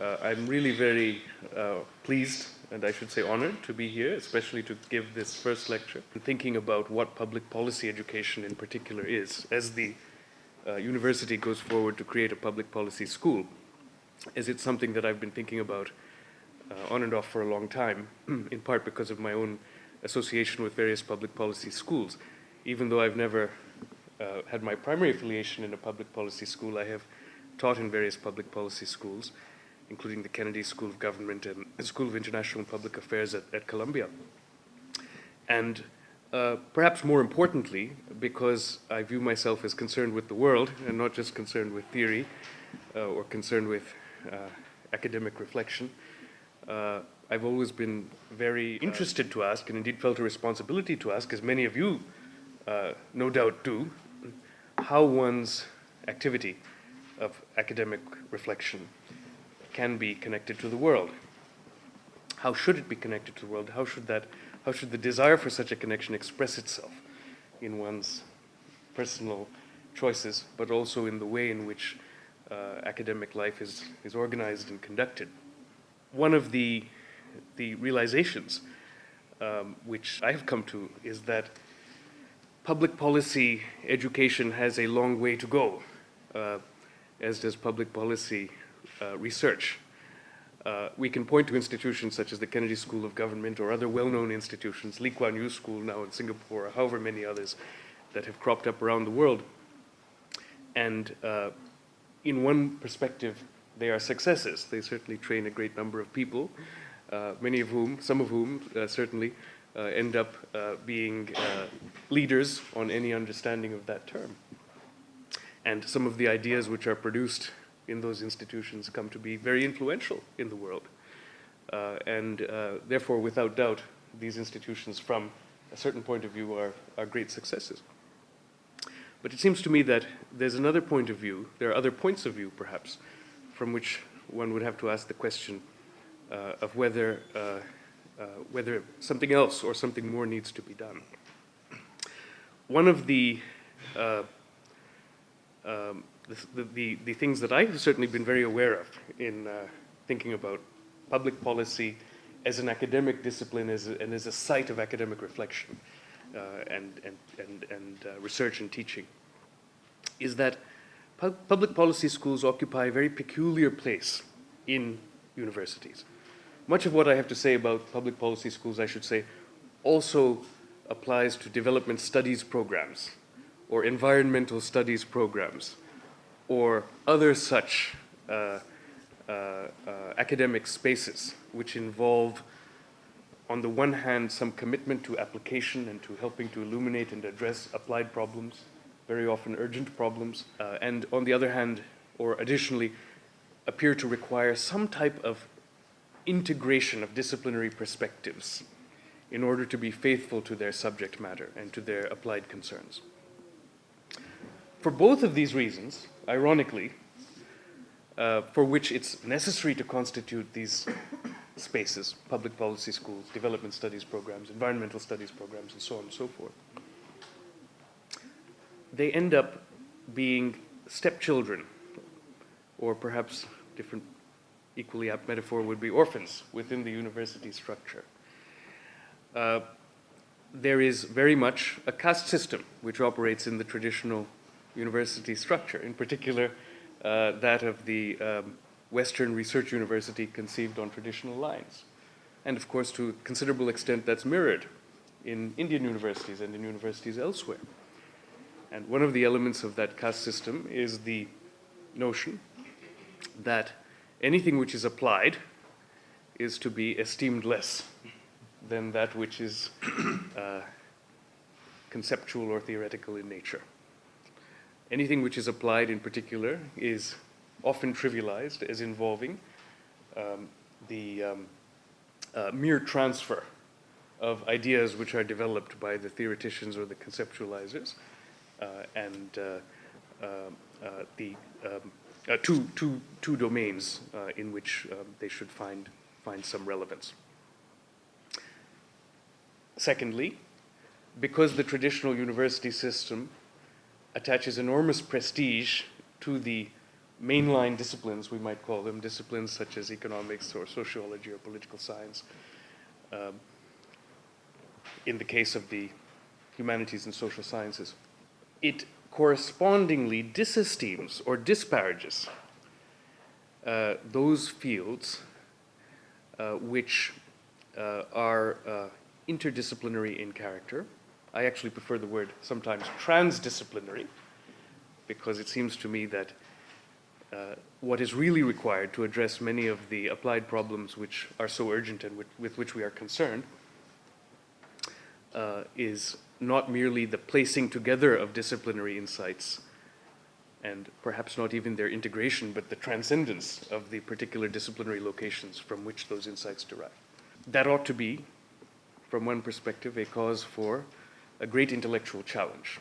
I'm really very pleased, and I should say honored, to be here, especially to give this first lecture, thinking about what public policy education in particular is, as the university goes forward to create a public policy school, as it's something that I've been thinking about on and off for a long time, in part because of my own association with various public policy schools. Even though I've never had my primary affiliation in a public policy school, I have taught in various public policy schools, including the Kennedy School of Government and the School of International and Public Affairs at Columbia. And perhaps more importantly, because I view myself as concerned with the world and not just concerned with theory or concerned with academic reflection, I've always been very interested to ask, and indeed felt a responsibility to ask, as many of you no doubt do, how one's activity of academic reflection can be connected to the world. How should it be connected to the world? How should the desire for such a connection express itself in one's personal choices, but also in the way in which academic life is organized and conducted? One of the realizations which I have come to is that public policy education has a long way to go, as does public policy research. We can point to institutions such as the Kennedy School of Government or other well-known institutions, Lee Kuan Yew School now in Singapore, or however many others that have cropped up around the world. And in one perspective, they are successes. They certainly train a great number of people, some of whom certainly end up being leaders on any understanding of that term. And some of the ideas which are produced in those institutions come to be very influential in the world. And therefore, without doubt, these institutions from a certain point of view are great successes. But it seems to me that there's another point of view, there are other points of view perhaps, from which one would have to ask the question of whether something else or something more needs to be done. One of the things that I have certainly been very aware of in thinking about public policy as an academic discipline and as a site of academic reflection and research and teaching is that public policy schools occupy a very peculiar place in universities. Much of what I have to say about public policy schools, I should say, also applies to development studies programs or environmental studies programs or other such academic spaces which involve, on the one hand, some commitment to application and to helping to illuminate and address applied problems, very often urgent problems, and on the other hand, or additionally, appear to require some type of integration of disciplinary perspectives in order to be faithful to their subject matter and to their applied concerns. For both of these reasons, ironically, for which it's necessary to constitute these spaces, public policy schools, development studies programs, environmental studies programs, and so on and so forth, they end up being stepchildren, or perhaps different, equally apt metaphor would be orphans within the university structure. There is very much a caste system which operates in the traditional university structure, in particular that of the Western research university conceived on traditional lines. And of course, to a considerable extent, that's mirrored in Indian universities and in universities elsewhere. And one of the elements of that caste system is the notion that anything which is applied is to be esteemed less than that which is conceptual or theoretical in nature. Anything which is applied in particular is often trivialized as involving the mere transfer of ideas which are developed by the theoreticians or the conceptualizers two domains in which they should find some relevance. Secondly, because the traditional university system attaches enormous prestige to the mainline disciplines, we might call them, disciplines such as economics or sociology or political science, in the case of the humanities and social sciences, it correspondingly disesteems or disparages those fields which are interdisciplinary in character. I actually prefer the word sometimes transdisciplinary, because it seems to me that what is really required to address many of the applied problems which are so urgent and with which we are concerned is not merely the placing together of disciplinary insights, and perhaps not even their integration, but the transcendence of the particular disciplinary locations from which those insights derive. That ought to be, from one perspective, a cause for a great intellectual challenge.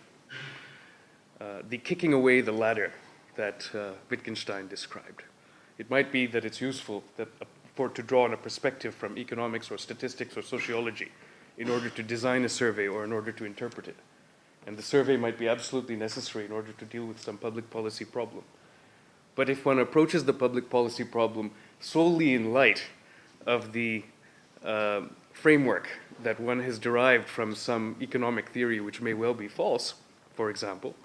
The kicking away the ladder that Wittgenstein described. It might be that it's useful to draw on a perspective from economics or statistics or sociology in order to design a survey or in order to interpret it. And the survey might be absolutely necessary in order to deal with some public policy problem. But if one approaches the public policy problem solely in light of the framework that one has derived from some economic theory which may well be false, for example,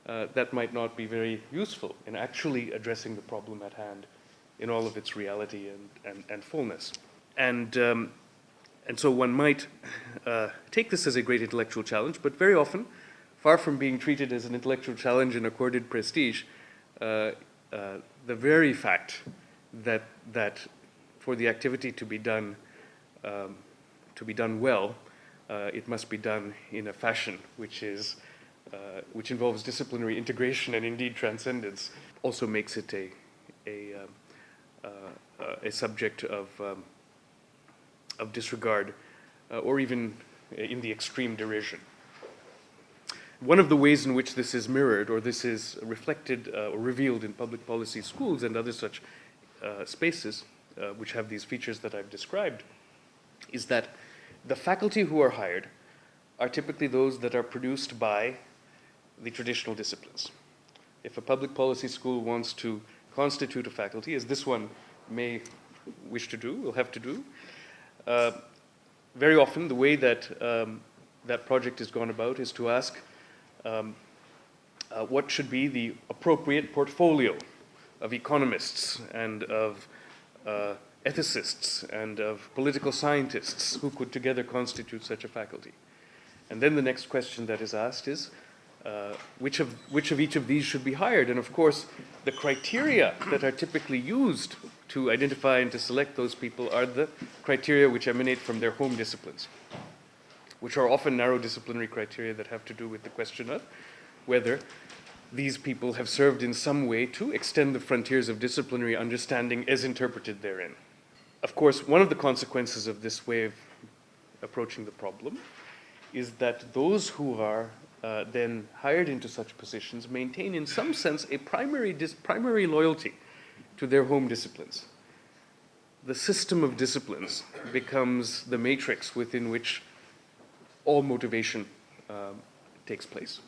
that might not be very useful in actually addressing the problem at hand in all of its reality and fullness. And so one might take this as a great intellectual challenge, but very often, far from being treated as an intellectual challenge and accorded prestige, the very fact that for the activity to be done well, it must be done in a fashion which involves disciplinary integration and indeed transcendence, also makes it a subject of disregard, or even in the extreme derision. One of the ways in which this is mirrored, or this is reflected or revealed in public policy schools and other such spaces, which have these features that I've described, is that the faculty who are hired are typically those that are produced by the traditional disciplines. If a public policy school wants to constitute a faculty, as this one may wish to do, will have to do, very often the way that that project is gone about is to ask what should be the appropriate portfolio of economists and of ethicists and of political scientists who could together constitute such a faculty. And then the next question that is asked is, which of each of these should be hired? And of course, the criteria that are typically used to identify and to select those people are the criteria which emanate from their home disciplines, which are often narrow disciplinary criteria that have to do with the question of whether these people have served in some way to extend the frontiers of disciplinary understanding as interpreted therein. Of course, one of the consequences of this way of approaching the problem is that those who are then hired into such positions maintain in some sense a primary loyalty to their home disciplines. The system of disciplines becomes the matrix within which all motivation takes place.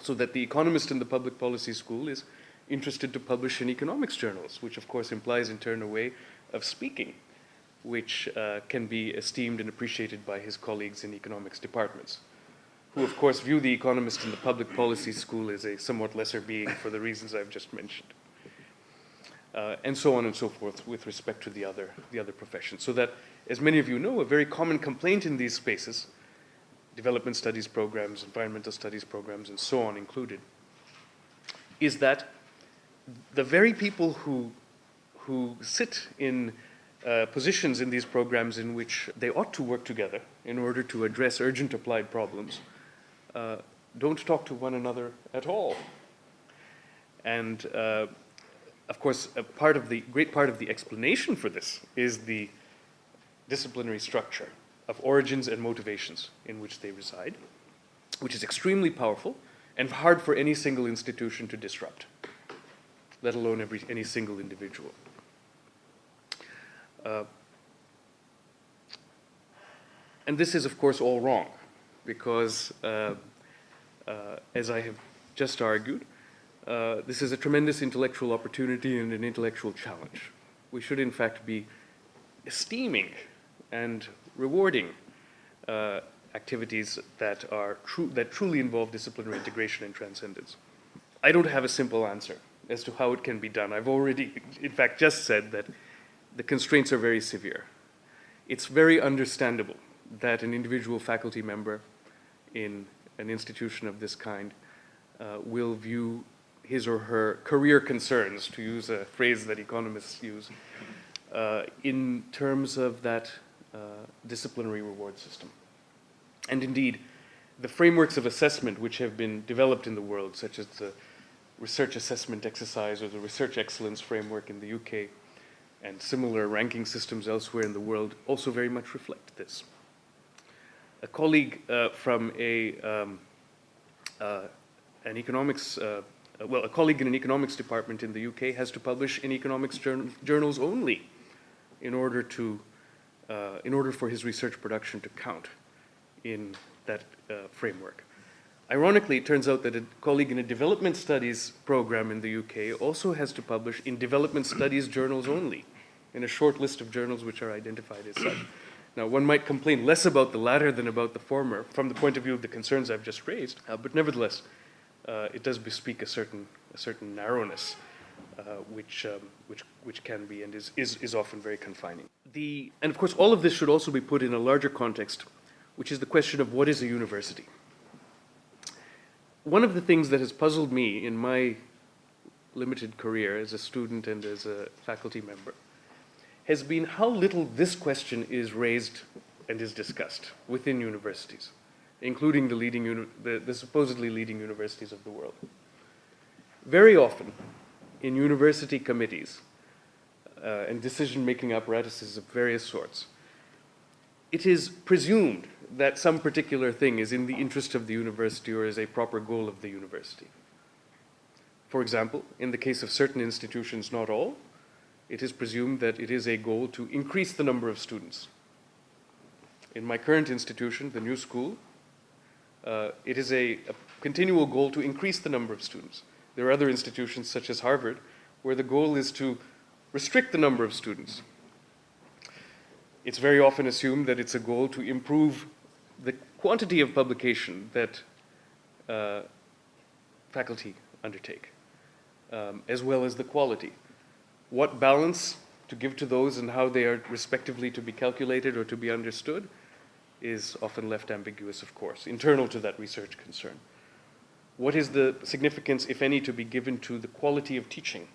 So that the economist in the public policy school is interested to publish in economics journals, which of course implies in turn a way of speaking, which can be esteemed and appreciated by his colleagues in economics departments, who of course view the economist in the public policy school as a somewhat lesser being for the reasons I've just mentioned. And so on and so forth with respect to the other professions. So that, as many of you know, a very common complaint in these spaces, development studies programs, environmental studies programs, and so on included, is that the very people who sit in positions in these programs in which they ought to work together in order to address urgent applied problems don't talk to one another at all. And of course, great part of the explanation for this is the disciplinary structure of origins and motivations in which they reside, which is extremely powerful and hard for any single institution to disrupt, let alone any single individual. And this is, of course, all wrong, because as I have just argued, this is a tremendous intellectual opportunity and an intellectual challenge. We should, in fact, be esteeming and rewarding activities that truly involve disciplinary integration and transcendence. I don't have a simple answer as to how it can be done. I've already, in fact, just said that the constraints are very severe. It's very understandable that an individual faculty member in an institution of this kind will view his or her career concerns, to use a phrase that economists use, in terms of that disciplinary reward system. And indeed, the frameworks of assessment which have been developed in the world, such as the research assessment exercise or the research excellence framework in the UK, and similar ranking systems elsewhere in the world, also very much reflect this. A colleague from a colleague in an economics department in the UK has to publish in economics journals only in order for his research production to count in that framework. Ironically, it turns out that a colleague in a development studies program in the UK also has to publish in development studies journals only, in a short list of journals which are identified as such. Now, one might complain less about the latter than about the former from the point of view of the concerns I've just raised, but nevertheless, it does bespeak a certain narrowness, which can be and is often very confining. And of course, all of this should also be put in a larger context, which is the question of what is a university. One of the things that has puzzled me in my limited career as a student and as a faculty member has been how little this question is raised and is discussed within universities, including the supposedly leading universities of the world. Very often, in university committees and decision-making apparatuses of various sorts, it is presumed that some particular thing is in the interest of the university or is a proper goal of the university. For example, in the case of certain institutions, not all, it is presumed that it is a goal to increase the number of students. In my current institution, the New School, it is a continual goal to increase the number of students. There are other institutions, such as Harvard, where the goal is to restrict the number of students. It's very often assumed that it's a goal to improve the quantity of publication that faculty undertake, as well as the quality. What balance to give to those and how they are respectively to be calculated or to be understood is often left ambiguous, of course, internal to that research concern. What is the significance, if any, to be given to the quality of teaching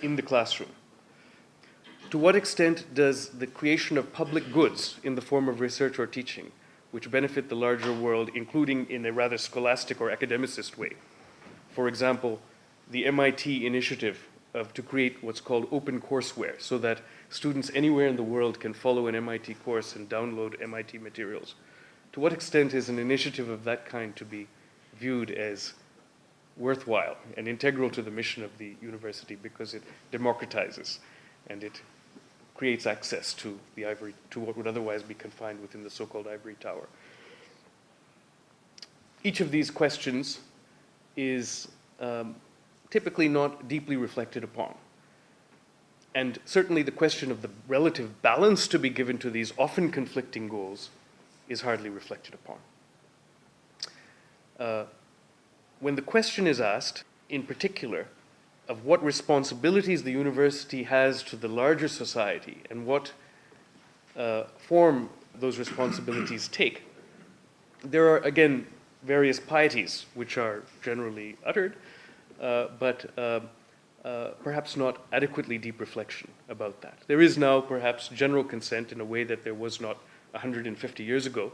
in the classroom? To what extent does the creation of public goods in the form of research or teaching, which benefit the larger world, including in a rather scholastic or academicist way? For example, the MIT initiative to create what's called open courseware, so that students anywhere in the world can follow an MIT course and download MIT materials. To what extent is an initiative of that kind to be viewed as worthwhile and integral to the mission of the university because it democratizes and it creates access to what would otherwise be confined within the so-called ivory tower? Each of these questions is typically not deeply reflected upon. And certainly the question of the relative balance to be given to these often conflicting goals is hardly reflected upon. When the question is asked, in particular, of what responsibilities the university has to the larger society and what form those responsibilities take, there are, again, various pieties which are generally uttered, but perhaps not adequately deep reflection about that. There is now perhaps general consent in a way that there was not 150 years ago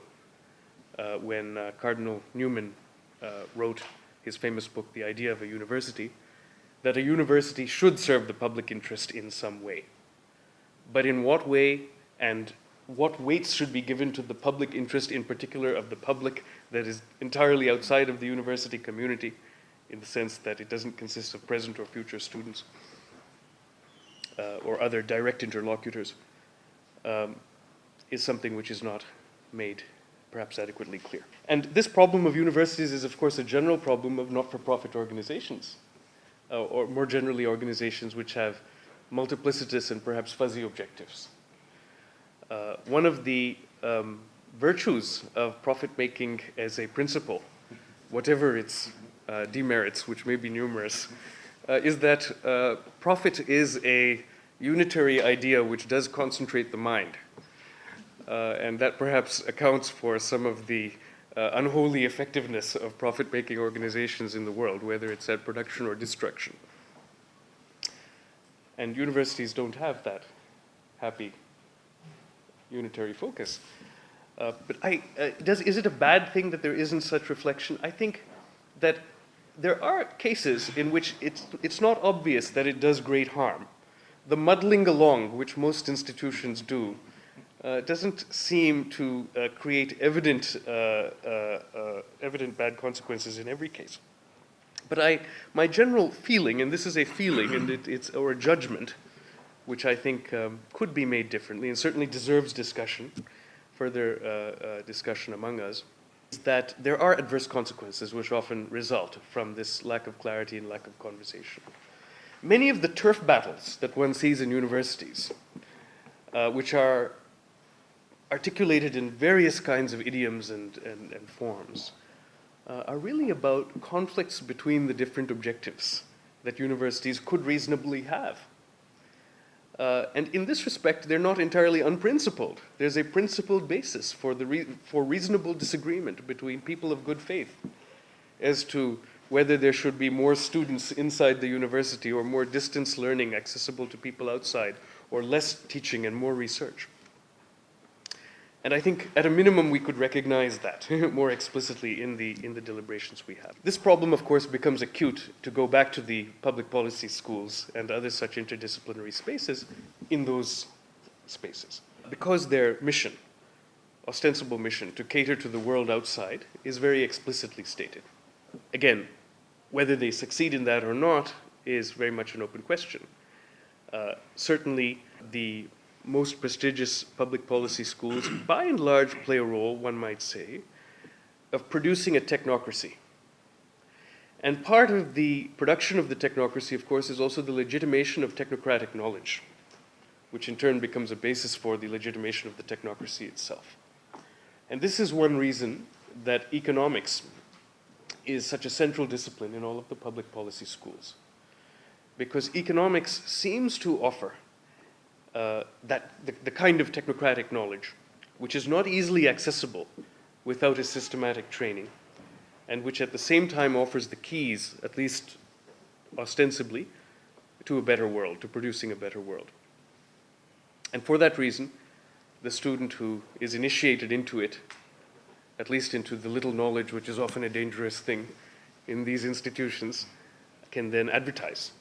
when Cardinal Newman wrote his famous book, The Idea of a University, that a university should serve the public interest in some way. But in what way and what weights should be given to the public interest, in particular of the public that is entirely outside of the university community, in the sense that it doesn't consist of present or future students or other direct interlocutors, is something which is not made perhaps adequately clear. And this problem of universities is, of course, a general problem of not-for-profit organizations, or more generally organizations which have multiplicitous and perhaps fuzzy objectives. One of the virtues of profit-making as a principle, whatever its demerits, which may be numerous, is that profit is a unitary idea which does concentrate the mind. And that perhaps accounts for some of the unholy effectiveness of profit-making organizations in the world, whether it's at production or destruction. And universities don't have that happy unitary focus. But is it a bad thing that there isn't such reflection? I think that there are cases in which it's not obvious that it does great harm. The muddling along, which most institutions do, doesn't seem to create evident bad consequences in every case. But my general feeling, and this is a feeling, and or a judgment, which I think could be made differently, and certainly deserves discussion, further discussion among us, is that there are adverse consequences which often result from this lack of clarity and lack of conversation. Many of the turf battles that one sees in universities, which are articulated in various kinds of idioms and forms, are really about conflicts between the different objectives that universities could reasonably have. And in this respect, they're not entirely unprincipled. There's a principled basis for reasonable disagreement between people of good faith as to whether there should be more students inside the university or more distance learning accessible to people outside, or less teaching and more research. And I think at a minimum we could recognize that more explicitly in the deliberations we have. This problem, of course, becomes acute, to go back to the public policy schools and other such interdisciplinary spaces, in those spaces. Because their mission, ostensible mission, to cater to the world outside, is very explicitly stated. Again, whether they succeed in that or not is very much an open question. Certainly, the most prestigious public policy schools, by and large, play a role, one might say, of producing a technocracy. And part of the production of the technocracy, of course, is also the legitimation of technocratic knowledge, which in turn becomes a basis for the legitimation of the technocracy itself. And this is one reason that economics is such a central discipline in all of the public policy schools. Because economics seems to offer the kind of technocratic knowledge which is not easily accessible without a systematic training, and which at the same time offers the keys, at least ostensibly, to a better world, to producing a better world. And for that reason, the student who is initiated into it, at least into the little knowledge, which is often a dangerous thing in these institutions, can then advertise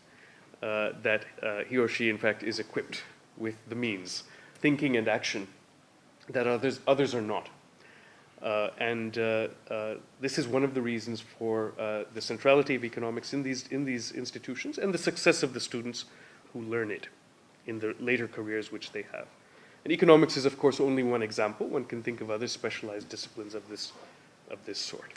that he or she, in fact, is equipped with the means, thinking and action, that others are not. This is one of the reasons for the centrality of economics in these institutions, and the success of the students who learn it in the later careers which they have. And economics is, of course, only one example. One can think of other specialized disciplines of this sort,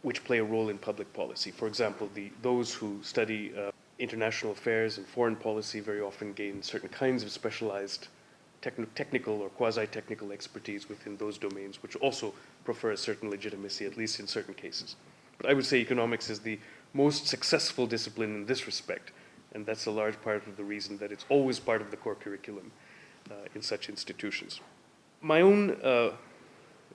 which play a role in public policy. For example, those who study international affairs and foreign policy very often gain certain kinds of specialized technical or quasi-technical expertise within those domains, which also prefer a certain legitimacy, at least in certain cases. But I would say economics is the most successful discipline in this respect, and that's a large part of the reason that it's always part of the core curriculum in such institutions. My own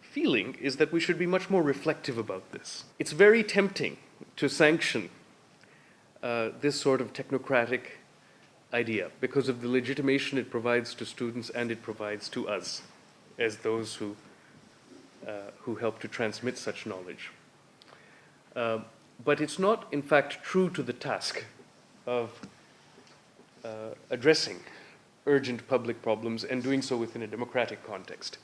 feeling is that we should be much more reflective about this. It's very tempting to sanction this sort of technocratic idea because of the legitimation it provides to students and it provides to us as those who help to transmit such knowledge. But it's not, in fact, true to the task of addressing urgent public problems and doing so within a democratic context.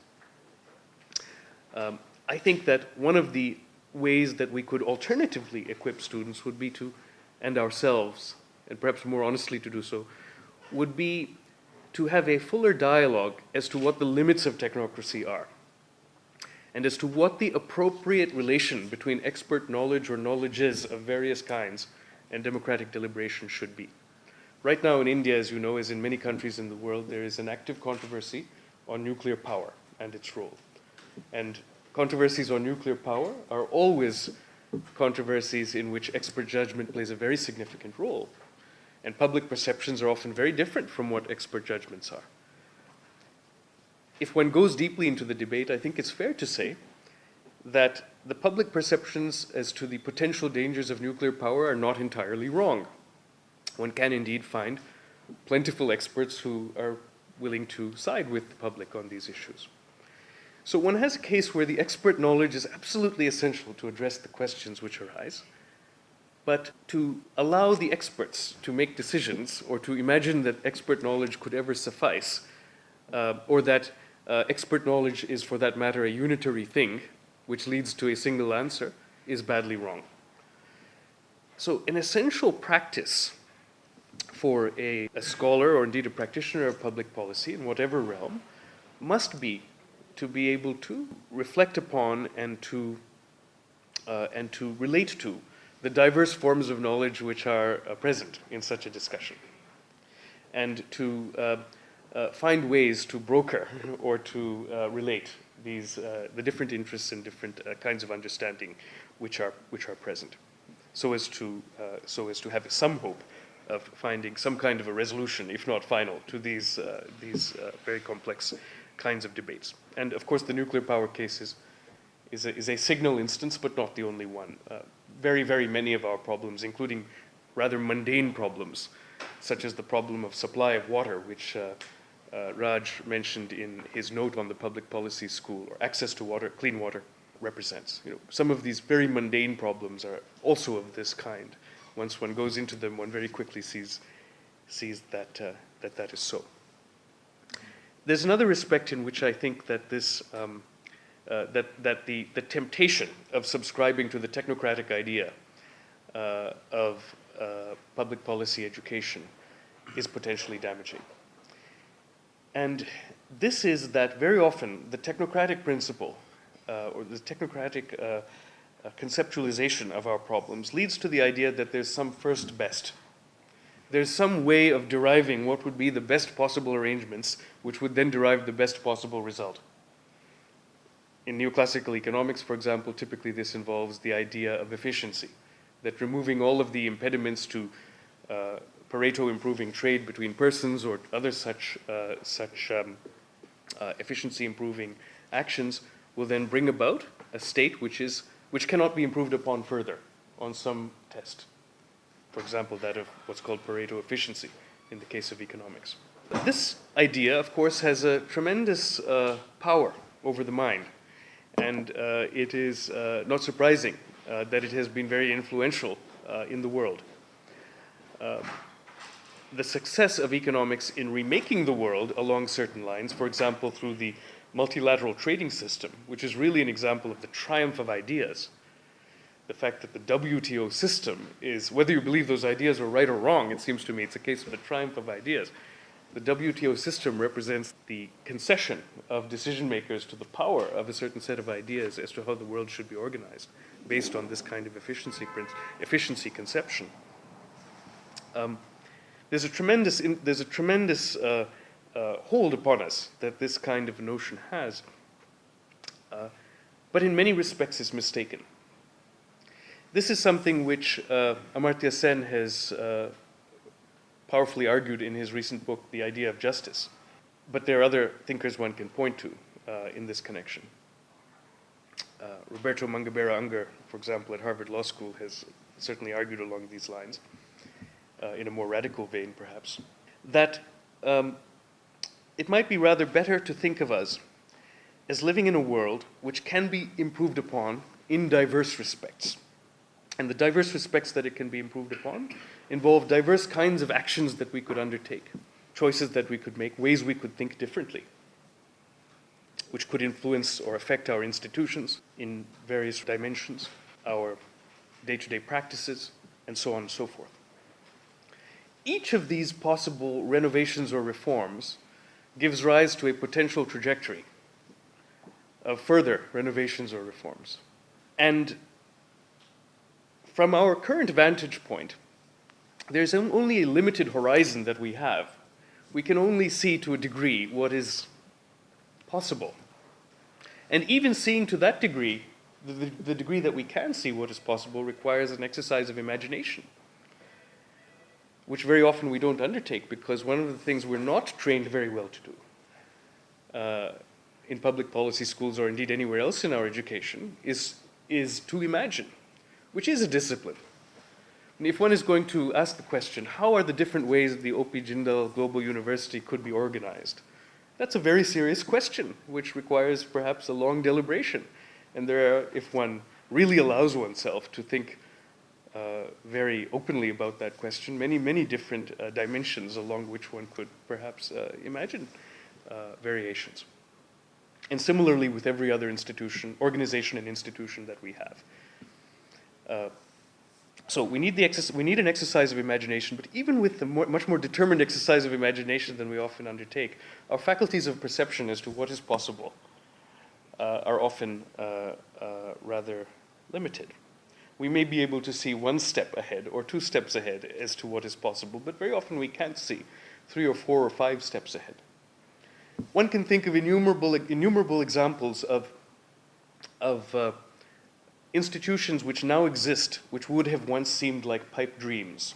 I think that one of the ways that we could alternatively equip students would be to, and ourselves, and perhaps more honestly to do so, would be to have a fuller dialogue as to what the limits of technocracy are, and as to what the appropriate relation between expert knowledge or knowledges of various kinds and democratic deliberation should be. Right now in India, as you know, as in many countries in the world, there is an active controversy on nuclear power and its role. And controversies on nuclear power are always controversies in which expert judgment plays a very significant role. And public perceptions are often very different from what expert judgments are. If one goes deeply into the debate, I think it's fair to say that the public perceptions as to the potential dangers of nuclear power are not entirely wrong. One can indeed find plentiful experts who are willing to side with the public on these issues. So one has a case where the expert knowledge is absolutely essential to address the questions which arise, but to allow the experts to make decisions or to imagine that expert knowledge could ever suffice, or that expert knowledge is, for that matter, a unitary thing, which leads to a single answer, is badly wrong. So an essential practice for a scholar or indeed a practitioner of public policy in whatever realm must be to be able to reflect upon and to relate to the diverse forms of knowledge which are present in such a discussion, and to find ways to broker or to relate these the different interests and different kinds of understanding which are present, so as to have some hope of finding some kind of a resolution, if not final, to these very complex kinds of debates. And of course, the nuclear power case is a signal instance, but not the only one. Very, very many of our problems, including rather mundane problems, such as the problem of supply of water, which Raj mentioned in his note on the public policy school, or access to water, clean water, represents. Some of these very mundane problems are also of this kind. Once one goes into them, one very quickly sees that that is so. There's another respect in which I think that this that the temptation of subscribing to the technocratic idea of public policy education is potentially damaging. And this is that very often the technocratic principle or the technocratic conceptualization of our problems leads to the idea that there's some first best. There's some way of deriving what would be the best possible arrangements, which would then derive the best possible result. In neoclassical economics, for example, typically this involves the idea of efficiency, that removing all of the impediments to Pareto improving trade between persons or other such efficiency improving actions will then bring about a state which cannot be improved upon further on some test. For example, that of what's called Pareto efficiency in the case of economics. This idea, of course, has a tremendous power over the mind, and it is not surprising that it has been very influential in the world. The success of economics in remaking the world along certain lines, for example, through the multilateral trading system, which is really an example of the triumph of ideas. The fact that the WTO system is, whether you believe those ideas are right or wrong, it seems to me it's a case of a triumph of ideas. The WTO system represents the concession of decision makers to the power of a certain set of ideas as to how the world should be organized based on this kind of efficiency conception. There's a tremendous hold upon us that this kind of notion has, but in many respects is mistaken. This is something which Amartya Sen has powerfully argued in his recent book, The Idea of Justice. But there are other thinkers one can point to in this connection. Roberto Mangabeira Unger, for example, at Harvard Law School, has certainly argued along these lines, in a more radical vein, perhaps, that it might be rather better to think of us as living in a world which can be improved upon in diverse respects. And the diverse respects that it can be improved upon involve diverse kinds of actions that we could undertake, choices that we could make, ways we could think differently, which could influence or affect our institutions in various dimensions, our day-to-day practices, and so on and so forth. Each of these possible renovations or reforms gives rise to a potential trajectory of further renovations or reforms. And from our current vantage point, there's only a limited horizon that we have. We can only see to a degree what is possible. And even seeing to that degree, the degree that we can see what is possible requires an exercise of imagination, which very often we don't undertake, because one of the things we're not trained very well to do in public policy schools, or indeed anywhere else in our education, is to imagine, which is a discipline. And if one is going to ask the question, how are the different ways the O.P. Jindal Global University could be organized? That's a very serious question, which requires perhaps a long deliberation. And there are, if one really allows oneself to think very openly about that question, many, many different dimensions along which one could perhaps imagine variations. And similarly with every other institution, organization and institution that we have. So we need an exercise of imagination, but even with the much more determined exercise of imagination than we often undertake, our faculties of perception as to what is possible are often rather limited. We may be able to see one step ahead or two steps ahead as to what is possible, but very often we can't see 3 or 4 or 5 steps ahead. One can think of innumerable examples of institutions which now exist, which would have once seemed like pipe dreams,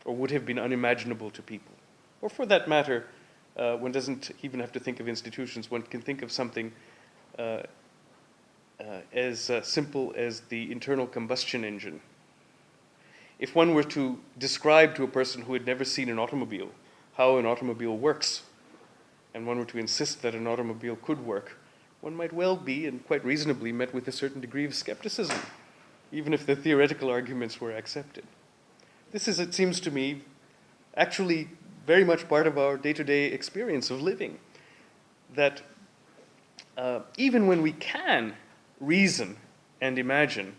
or would have been unimaginable to people. Or for that matter, one doesn't even have to think of institutions, one can think of something as simple as the internal combustion engine. If one were to describe to a person who had never seen an automobile how an automobile works, and one were to insist that an automobile could work, one might well be, and quite reasonably, met with a certain degree of skepticism, even if the theoretical arguments were accepted. This is, it seems to me, actually very much part of our day-to-day experience of living, that even when we can reason and imagine,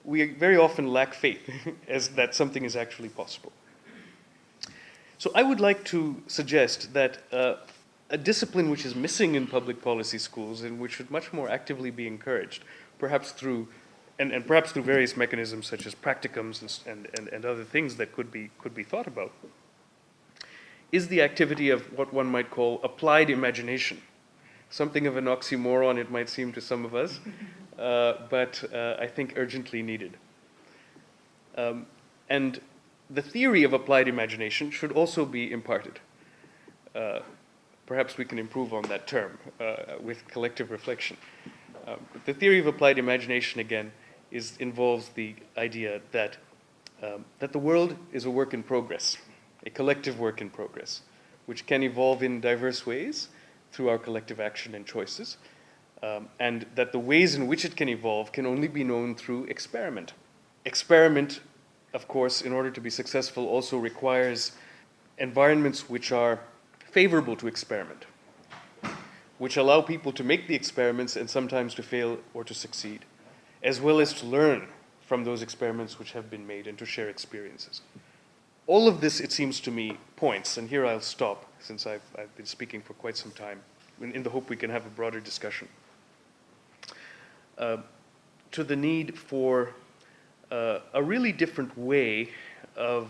we very often lack faith as that something is actually possible. So I would like to suggest that a discipline which is missing in public policy schools and which should much more actively be encouraged, perhaps through, and perhaps through various mechanisms such as practicums and other things that could be thought about, is the activity of what one might call applied imagination. Something of an oxymoron, it might seem to some of us, but I think urgently needed. And the theory of applied imagination should also be imparted. Perhaps we can improve on that term with collective reflection. The theory of applied imagination, again, involves the idea that the world is a work in progress, a collective work in progress, which can evolve in diverse ways through our collective action and choices, and that the ways in which it can evolve can only be known through experiment. Experiment, of course, in order to be successful, also requires environments which are favorable to experiment, which allow people to make the experiments and sometimes to fail or to succeed, as well as to learn from those experiments which have been made and to share experiences. All of this, it seems to me, points, and here I'll stop since I've been speaking for quite some time, in the hope we can have a broader discussion, to the need for a really different way of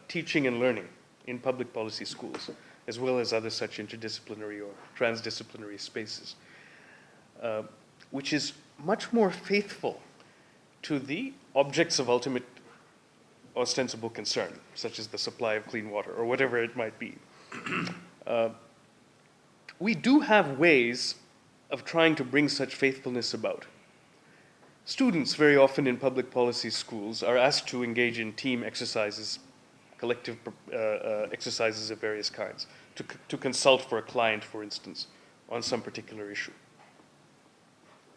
teaching and learning in public policy schools, as well as other such interdisciplinary or transdisciplinary spaces, which is much more faithful to the objects of ultimate ostensible concern, such as the supply of clean water or whatever it might be. We do have ways of trying to bring such faithfulness about. Students very often in public policy schools are asked to engage in team exercises, collective exercises of various kinds, to consult for a client, for instance, on some particular issue.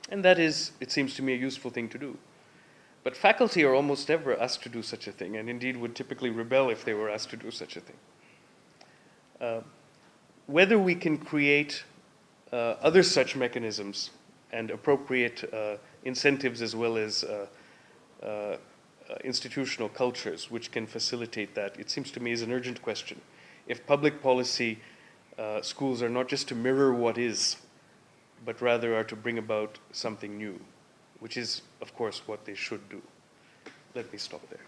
And that is, it seems to me, a useful thing to do. But faculty are almost never asked to do such a thing, and indeed would typically rebel if they were asked to do such a thing. Whether we can create other such mechanisms and appropriate incentives as well as institutional cultures which can facilitate that, it seems to me is an urgent question. If public policy schools are not just to mirror what is, but rather are to bring about something new, which is, of course, what they should do. Let me stop there.